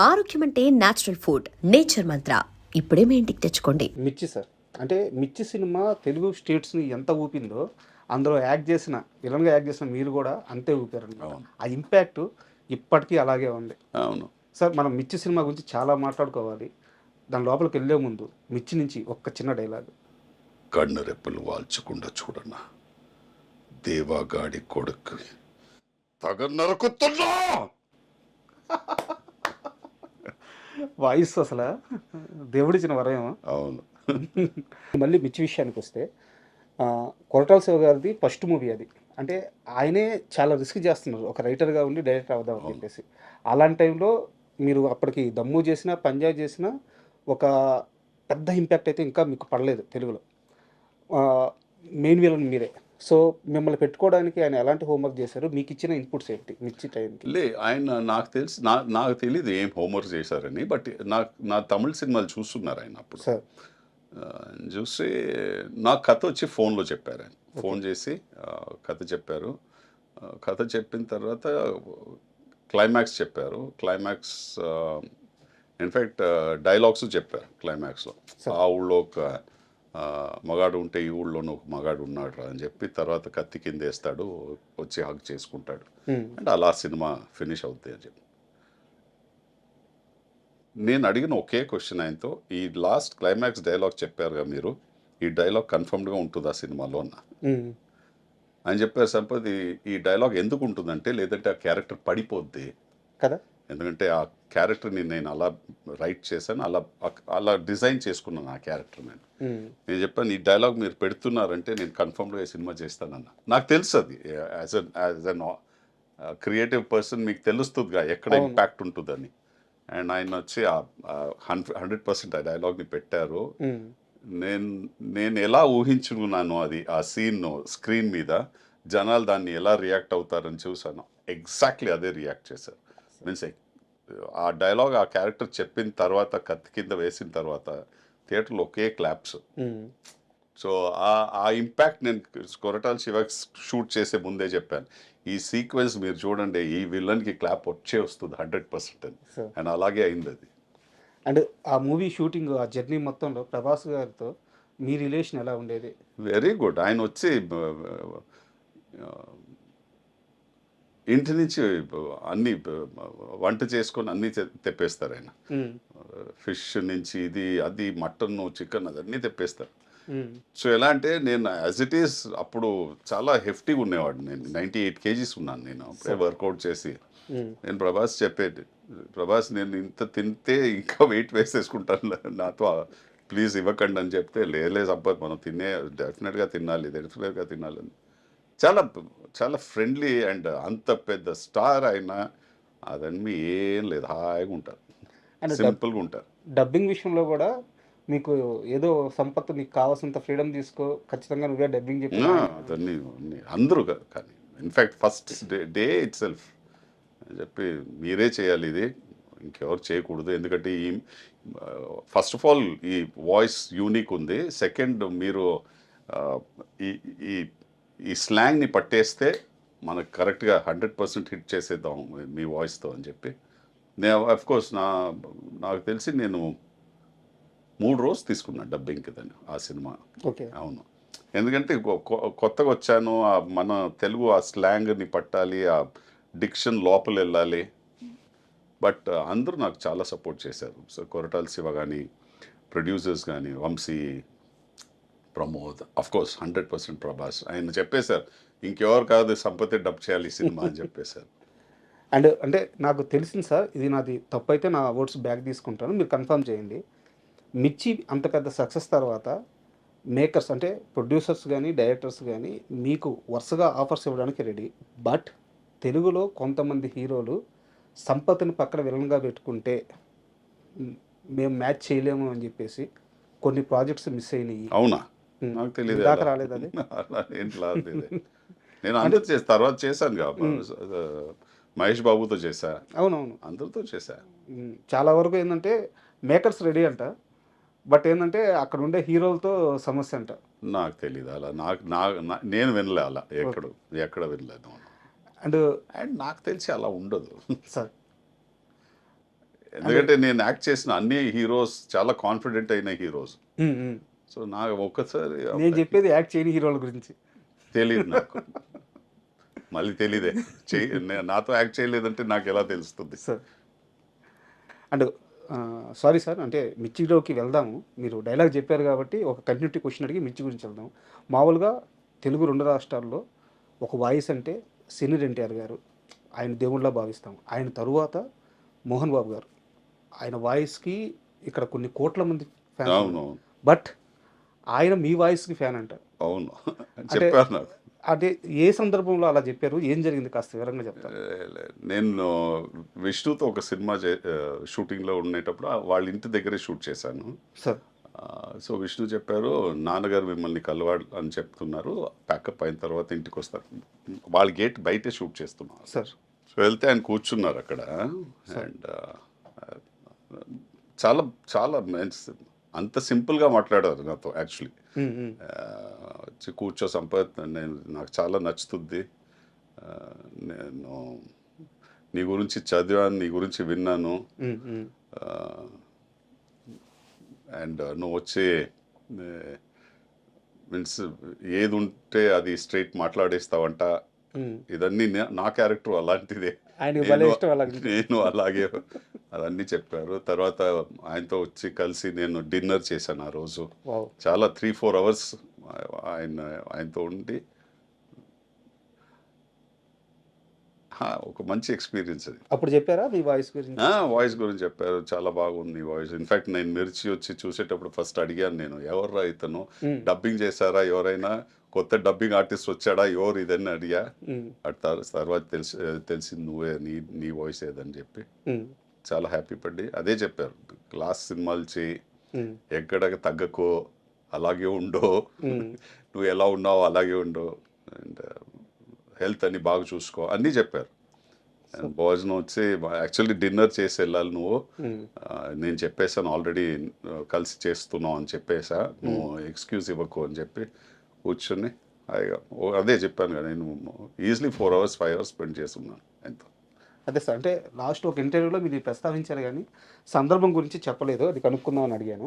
ఆరోగ్యం అంటే natural food. Nature మంత్ర ఇప్పుడే మీ ఇంటికి తెచ్చుకోండి. మిర్చి సార్, అంటే మిర్చి సినిమా తెలుగు స్టేట్స్ని ఎంత ఊపిందో అందులో యాక్ట్ చేసిన విలన్గా యాక్ట్ చేసిన మీరు కూడా అంతే ఊపారండి. ఆ ఇంపాక్ట్ ఇప్పటికీ అలాగే ఉంది. అవును సార్, మనం మిర్చి సినిమా గురించి చాలా మాట్లాడుకోవాలి. దాని లోపలికి వెళ్ళే ముందు మిర్చి నుంచి ఒక్క చిన్న డైలాగ్. కన్ను రెప్పలు వాల్చకుండా చూడన్నా, దేవాగాడి కొడుకు తగ నరుకుతున్నా. వాయిస్ అసలు దేవుడిచ్చిన వరమేమో. అవును. మళ్ళీ మిర్చి విషయానికి వస్తే కొరటాల శివ గారిది ఫస్ట్ మూవీ అది. అంటే ఆయనే చాలా రిస్క్ చేస్తున్నారు ఒక రైటర్గా ఉండి డైరెక్టర్ అవుదాం అని చెప్పేసి. అలాంటి టైంలో మీరు అప్పటికి దమ్ము చేసినా పంజాబ్ చేసినా ఒక పెద్ద ఇంపాక్ట్ అయితే ఇంకా మీకు పడలేదు తెలుగులో. మెయిన్ విలన్ మీరే. సో మిమ్మల్ని పెట్టుకోవడానికి ఆయన ఎలాంటి హోంవర్క్ చేశారు? మీకు ఇచ్చిన ఇన్పుట్స్ ఏంటి మిర్చి టైంకి? ఆయన నాకు తెలిసి నాకు తెలియదు ఏం హోంవర్క్ చేశారని, బట్ నా తమిళ సినిమాలు చూస్తున్నారు ఆయన అప్పుడు. సార్ చూసి నాకు కథ వచ్చి ఫోన్లో చెప్పారు ఆయన. ఫోన్ చేసి కథ చెప్పారు. కథ చెప్పిన తర్వాత క్లైమాక్స్ చెప్పారు. క్లైమాక్స్ ఇన్ఫ్యాక్ట్ డైలాగ్స్ చెప్పారు క్లైమాక్స్లో. ఆ ఊళ్ళో ఒక మగాడు ఉంటే ఈ ఊళ్ళోనూ ఒక మగాడు ఉన్నాడు రా అని చెప్పి తర్వాత కత్తి కింద వేస్తాడు, వచ్చి హగ్ చేసుకుంటాడు, అంటే అలా సినిమా ఫినిష్ అవుతుంది అని చెప్పి. నేను అడిగిన ఒకే క్వశ్చన్ ఆయనతో, ఈ లాస్ట్ క్లైమాక్స్ డైలాగ్ చెప్పారుగా మీరు, ఈ డైలాగ్ కన్ఫర్మ్డ్గా ఉంటుంది ఆ సినిమాలో అన్న. అని చెప్పారు. సంపత్ ఈ డైలాగ్ ఎందుకు ఉంటుందంటే, లేదంటే ఆ క్యారెక్టర్ పడిపోద్ది కదా, ఎందుకంటే ఆ క్యారెక్టర్ని నేను అలా రైట్ చేశాను, అలా డిజైన్ చేసుకున్నాను ఆ క్యారెక్టర్. నేను చెప్పాను, ఈ డైలాగ్ మీరు పెడుతున్నారంటే నేను కన్ఫర్మ్గా ఈ సినిమా చేస్తానన్న. నాకు తెలుసు అది యాజ్ అన్ క్రియేటివ్ పర్సన్ మీకు తెలుస్తుందిగా ఎక్కడ ఇంపాక్ట్ ఉంటుందని. అండ్ ఆయన వచ్చి 100% ఆ డైలాగ్ని పెట్టారు. నేను ఎలా ఊహించుకున్నాను అది, ఆ సీన్ స్క్రీన్ మీద జనాలు దాన్ని ఎలా రియాక్ట్ అవుతారని చూసాను, ఎగ్జాక్ట్లీ అదే రియాక్ట్ చేశారు. మీన్స్ ఆ డైలాగ్ ఆ క్యారెక్టర్ చెప్పిన తర్వాత, కత్తి కింద వేసిన తర్వాత థియేటర్లో ఒకే క్లాప్స్. సో ఆ ఇంపాక్ట్ నేను కొరటాల శివ షూట్ చేసే ముందే చెప్పాను, ఈ సీక్వెన్స్ మీరు చూడండి, ఈ విలన్కి క్లాప్ వస్తుంది 100% అని. అండ్ అలాగే అయింది అది. అండ్ ఆ మూవీ షూటింగ్, ఆ జర్నీ మొత్తంలో ప్రభాస్ గారితో మీ రిలేషన్ ఎలా ఉండేది? Very good. ఆయన వచ్చి ఇంటి నుంచి అన్ని వంట చేసుకొని అన్నీ తెప్పేస్తారు ఆయన. ఫిష్ నుంచి ఇది అది మటన్ చికెన్ అదన్నీ తెప్పేస్తారు. సో ఎలా అంటే, నేను యాజ్ ఇట్ ఈస్ అప్పుడు చాలా హెఫ్టీగా ఉండేవాడు. నేను 98 kgs ఉన్నాను నేను అప్పుడే వర్కౌట్ చేసి. నేను ప్రభాస్ చెప్పేది, ప్రభాస్ నేను ఇంత తింటే ఇంకా వెయిట్ వేసేసుకుంటాను, నాతో ప్లీజ్ ఇవ్వకండి అని చెప్తే, లేదు సంపత్ మనం డెఫినెట్గా తినాలి అని. చాలా చాలా ఫ్రెండ్లీ. అండ్ అంత పెద్ద స్టార్ అయినా అదన్నీ ఏం లేదు, హాయిగా ఉంటారు, సింపుల్గా ఉంటారు. డబ్బింగ్ విషయంలో కూడా మీకు ఏదో సంపత్, నీకు కావాల్సినంత ఫ్రీడమ్ తీసుకో, ఖచ్చితంగా నువ్వే డబ్బింగ్ చెప్పి అదన్నీ అందరూ. కానీ in fact first day it self చెప్పి, మీరే చేయాలి ఇది, ఇంకెవరు చేయకూడదు. ఎందుకంటే ఫస్ట్ ఆఫ్ ఆల్ ఈ వాయిస్ యూనిక్ ఉంది. సెకండ్, మీరు ఈ స్లాంగ్ని పట్టేస్తే మనకు కరెక్ట్గా 100% హిట్ చేసేద్దాం మీ వాయిస్తో అని చెప్పి. నేను అఫ్కోర్స్ నాకు తెలిసి నేను 3 రోజులు తీసుకున్నాను డబ్బింగ్కి దాన్ని, ఆ సినిమా. అవును, ఎందుకంటే కొత్తగా వచ్చాను, మన తెలుగు ఆ స్లాంగ్ని పట్టాలి, ఆ డిక్షన్ లోపల వెళ్ళాలి. బట్ అందరూ నాకు చాలా సపోర్ట్ చేశారు. సో కొరటాల శివ కానీ, ప్రొడ్యూసర్స్ కానీ, వంశీ, ప్రమోద్, అఫ్కోర్స్ 100% ప్రభాస్. ఆయన చెప్పేశారు, ఇంకెవరు కాదు సంపత్తి డబ్ చేయాలి ఈ సినిమా అని చెప్పేశారు. అండ్ అంటే నాకు తెలిసింది సార్, ఇది నాది తప్పు అయితే నా ఓట్స్ బ్యాక్ తీసుకుంటాను, మీరు కన్ఫర్మ్ చేయండి. మిర్చి అంత పెద్ద సక్సెస్ తర్వాత మేకర్స్ అంటే ప్రొడ్యూసర్స్ కానీ డైరెక్టర్స్ కానీ మీకు వరుసగా ఆఫర్స్ ఇవ్వడానికి రెడీ. బట్ తెలుగులో కొంతమంది హీరోలు సంపత్ని పక్కన విలన్గా పెట్టుకుంటే మేము మ్యాచ్ చేయలేము అని చెప్పేసి కొన్ని ప్రాజెక్ట్స్ మిస్ అయినాయి. అవునా? నాకు తెలియదు, దాకా రాలేదు అది. నేను అందరూ తర్వాత చేశాను కాబట్టి, మహేష్ బాబుతో చేశా, అవునవును, అందరితో చేశా. చాలా వరకు ఏంటంటే మేకర్స్ రెడీ అంట, బట్ ఏంటంటే అక్కడ ఉండే హీరోలతో సమస్య అంట. నాకు తెలియదు అలా, నేను వినలే అలా, ఎక్కడ వినలేదు. అండ్ నాకు తెలిసి అలా ఉండదు సార్. ఎందుకంటే నేను యాక్ట్ చేసిన అన్ని హీరోస్ చాలా కాన్ఫిడెంట్ అయిన హీరోస్. ఉమ్, ఉమ్. సో నాకు ఒక్కసారి నేను చెప్పేది యాక్ట్ చేయని హీరోల గురించి. తెలియదు నాకు. మళ్ళీ తెలీదే. నాతో యాక్ట్ చేయలేదంటే నాకు ఎలా తెలుస్తుంది? సార్ అండ్ సారీ సార్, అంటే మిర్చిలోకి వెళ్దాము. మీరు డైలాగ్ చెప్పారు కాబట్టి ఒక కంటిన్యూటీ క్వశ్చన్ అడిగి మిర్చి గురించి వెళ్దాం. మామూలుగా తెలుగు 2 రాష్ట్రాల్లో ఒక వాయిస్ అంటే సీనియర్ ఎన్టీఆర్ గారు, ఆయన దేవుళ్ళ భావిస్తాం. ఆయన తరువాత మోహన్ బాబు గారు. ఆయన వాయిస్కి ఇక్కడ కొన్ని కోట్ల మంది ఫ్యాన్. అవును బట్ ఆయన మీ వాయిస్కి ఫ్యాన్ అంటారు. అవును చెప్పారు నాకు. అంటే ఏ సందర్భంలో అలా చెప్పారు, ఏం జరిగింది కాస్త వివరంగా చెప్తారు. నేను విష్ణుతో ఒక సినిమా షూటింగ్లో ఉండేటప్పుడు వాళ్ళ ఇంటి దగ్గరే షూట్ చేశాను. సార్ సో విష్ణు చెప్పారు, నాన్నగారు మిమ్మల్ని కలవాడు అని చెప్తున్నారు, ప్యాకప్ అయిన తర్వాత ఇంటికి వస్తారు. వాళ్ళ గేట్ బయటే షూట్ చేస్తున్నారు. సార్ సో వెళ్తే ఆయన కూర్చున్నారు అక్కడ. అండ్ చాలా చాలా అంత సింపుల్గా మాట్లాడారు నాతో. యాక్చువల్లీ వచ్చి కూర్చో సంపత్, నాకు చాలా నచ్చుతుంది, నేను నీ గురించి చదివాను, నీ గురించి విన్నాను, అండ్ నువ్వు వచ్చి మీన్స్ ఏది ఉంటే అది స్ట్రైట్ మాట్లాడేస్తావంట. ఇదన్నీ నా క్యారెక్టర్ అలాంటిదే, నేను అలాగే అవన్నీ చెప్పారు. తర్వాత ఆయనతో వచ్చి కలిసి నేను డిన్నర్ చేశాను ఆ రోజు. చాలా 3-4 అవర్స్ ఆయనతో ఉండి ఒక మంచి ఎక్స్పీరియన్స్ అది. అప్పుడు చెప్పారా మీ వాయిస్ గురించి? వాయిస్ గురించి చెప్పారు, చాలా బాగుంది వాయిస్. ఇన్ఫాక్ట్ నేను మిర్చి వచ్చి చూసేటప్పుడు ఫస్ట్ అడిగాను, నేను ఎవర్రా ఇతను, డబ్బింగ్ చేశారా, ఎవరైనా కొత్త డబ్బింగ్ ఆర్టిస్ట్ వచ్చాడా, ఎవరు ఇదని అడిగా. తర్వాత తెలిసింది నువ్వే, నీ వాయిస్ ఏదని చెప్పి చాలా హ్యాపీ పడి అదే చెప్పారు, క్లాస్ సినిమాలు చేయి, ఎక్కడ తగ్గకో, అలాగే ఉండో, నువ్వు ఎలా ఉన్నావో అలాగే ఉండో, అండ్ హెల్త్ అని బాగా చూసుకో అన్నీ చెప్పారు. అండ్ భోజనం వచ్చి యాక్చువల్లీ డిన్నర్ చేసి వెళ్ళాలి నువ్వు, నేను చెప్పేసాను ఆల్రెడీ కలిసి చేస్తున్నావు అని చెప్పేసా, నువ్వు ఎక్స్క్యూజ్ ఇవ్వకు అని చెప్పి కూర్చొని అదే చెప్పాను కదా, నేను ఈజీలీ 4 hours 5 hours స్పెండ్ చేస్తున్నాను ఎంతో. అదే సార్, అంటే లాస్ట్ ఒక ఇంటర్వ్యూలో మీరు ప్రస్తావించారు కానీ సందర్భం గురించి చెప్పలేదు, అది కనుక్కుందామని అడిగాను.